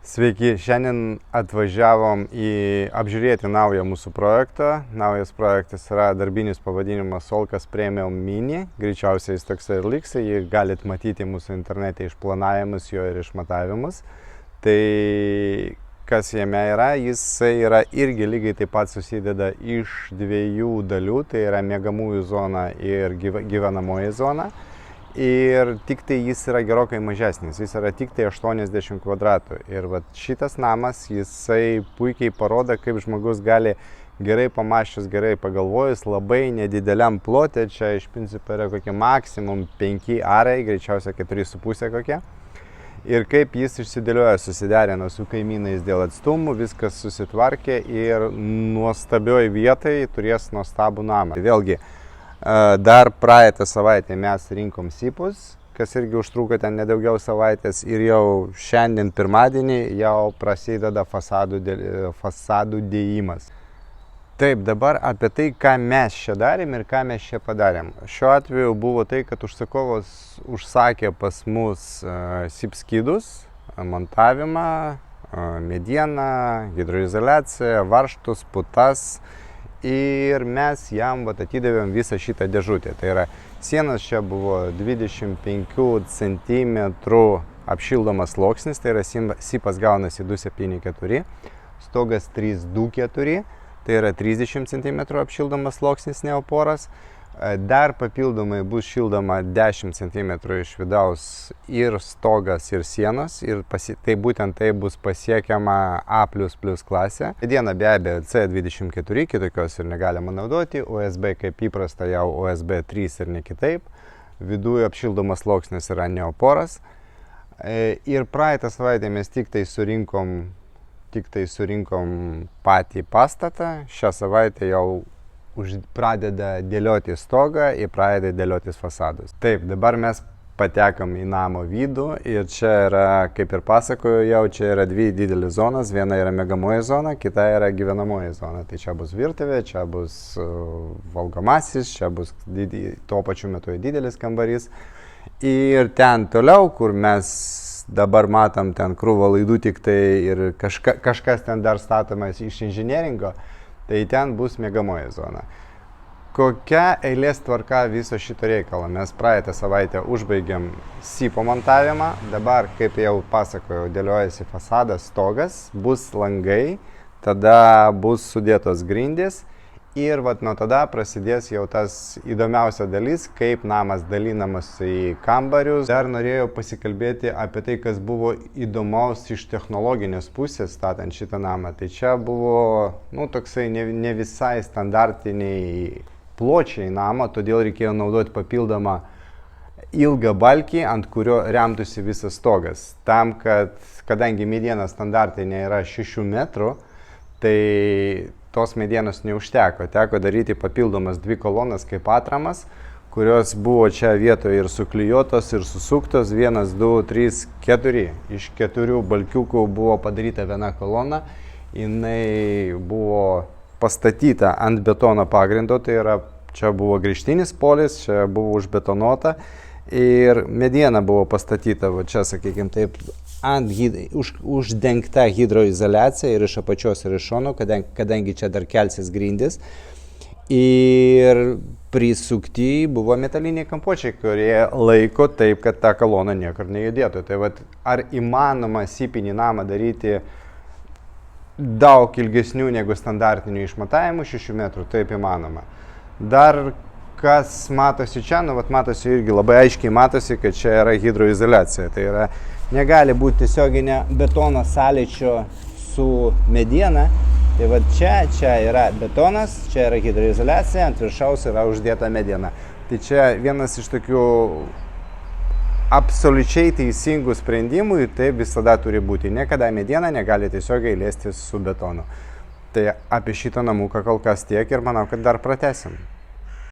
Sveiki, šiandien atvažiavom apžiūrėti naują mūsų projektą. Naujas projektas yra darbinis pavadinimas Solkas Premium Mini. Greičiausiai jis toksai ir liks, jį galit matyti mūsų internete išplanavimus jo ir išmatavimus. Tai kas jame yra, jisai yra irgi lygiai taip pat susideda iš dviejų dalių, tai yra miegamųjų zona ir gyvenamoji zona. Ir tik tai jis yra gerokai mažesnis, jis yra tik tai 80 kvadratų. Ir vat šitas namas, jisai puikiai parodo, kaip žmogus gali gerai pamąsčius, gerai pagalvojus, labai nedideliam plote, čia iš principo yra kokie maksimum 5 arai, greičiausiai 4,5 kokie. Ir kaip jis išsidėlioja, susiderino su kaimynais dėl atstumų, viskas susitvarkė ir nuostabioj vietai turės nuostabų namą. Vėlgi, dar praeitą savaitę mes rinkom sipus, kas irgi užtruko ten nedaugiau savaitės, ir jau šiandien pirmadienį jau prasideda fasadų dėjimas. Taip, dabar apie tai, ką mes čia darėm ir ką mes čia padarėm. Šiuo atveju buvo tai, kad užsakovas užsakė pas mus sip skydus, montavimą, medieną, hidroizoliaciją, varžtus, putas. Ir mes jam atidavėm visą šitą dėžutę. Tai yra, sienas čia buvo 25 cm apšildomas sluoksnis, tai yra sipas gaunasi 274, stogas 324, tai yra 30 cm apšildomas sluoksnis neoporas. Dar papildomai bus šildoma 10 cm iš vidaus ir stogas, ir sienos, ir tai būtent tai bus pasiekiama A++ klasė. Mediena be abejo C24, kitokios ir negalima naudoti, USB kaip įprasta jau USB 3 ir ne kitaip. Viduje apšildomas sluoksnis yra neoporas. Ir praeitą savaitę mes tik tai surinkom patį pastatą, šią savaitę jau pradeda dėlioti stogą ir pradeda dėliotis fasadus. Taip, dabar mes patekam į namo vidų ir čia yra, kaip ir pasakoju jau, čia yra dvi didelės zonas. Viena yra miegamoji zona, kita yra gyvenamoji zona. Tai čia bus virtuvė, čia bus valgomasis, čia bus tuo pačiu metu didelis kambarys. Ir ten toliau, kur mes dabar matom ten krūvą laidų tik tai ir kažkas ten dar statomas iš inžinieringo, tai ten bus miegamoji zona. Kokia eilės tvarka viso šito reikalo? Mes praeitą savaitę užbaigėm sipo montavimą, dabar, kaip jau pasakojau, dėliojasi fasadas, stogas, bus langai, tada bus sudėtos grindys ir nuo tada prasidės jau tas įdomiausia dalis, kaip namas dalinamas į kambarius. Dar norėjau pasikalbėti apie tai, kas buvo įdomaus iš technologinės pusės statant šitą namą. Tai čia buvo toksai ne visai standartiniai pločiai namo, todėl reikėjo naudoti papildomą ilgą balkį, ant kurio remtųsi visas stogas. Tam, kadangi mediena standartinė yra 6 metrų, tai tos medienos neužteko. Teko daryti papildomas 2 kolonas kaip atramas, kurios buvo čia vietoje ir suklijuotos, ir susuktos. 1, 2, 3, 4. Iš 4 balkiukų buvo padaryta viena kolona. Jinai buvo pastatyta ant betono pagrindo, tai yra, čia buvo grįžtinis polis, čia buvo užbetonuota. Ir mediena buvo pastatyta, čia, sakykime taip, uždengta hidroizoliacija ir iš apačios ir iš šono, kadangi čia dar kelsis grindys. Ir prisukti buvo metaliniai kampučiai, kurie laiko taip, kad ta kolona niekur nejudėtų. Tai ar įmanoma sipinį namą daryti daug ilgesnių negu standartinių išmatavimų 6 metrų? Taip įmanoma. Dar kas matosi čia, matosi irgi labai aiškiai matosi, kad čia yra hidroizoliacija. Tai yra, negali būti tiesioginė betono sąlyčio su mediena. Tai čia yra betonas, čia yra hidroizoliacija, ant viršaus yra uždėta mediena. Tai čia vienas iš tokių absoliučiai teisingų sprendimų ir taip visada turi būti. Niekada mediena negali tiesiogiai liestis su betonu. Tai apie šitą namuką kol kas tiek ir manau, kad dar pratęsim.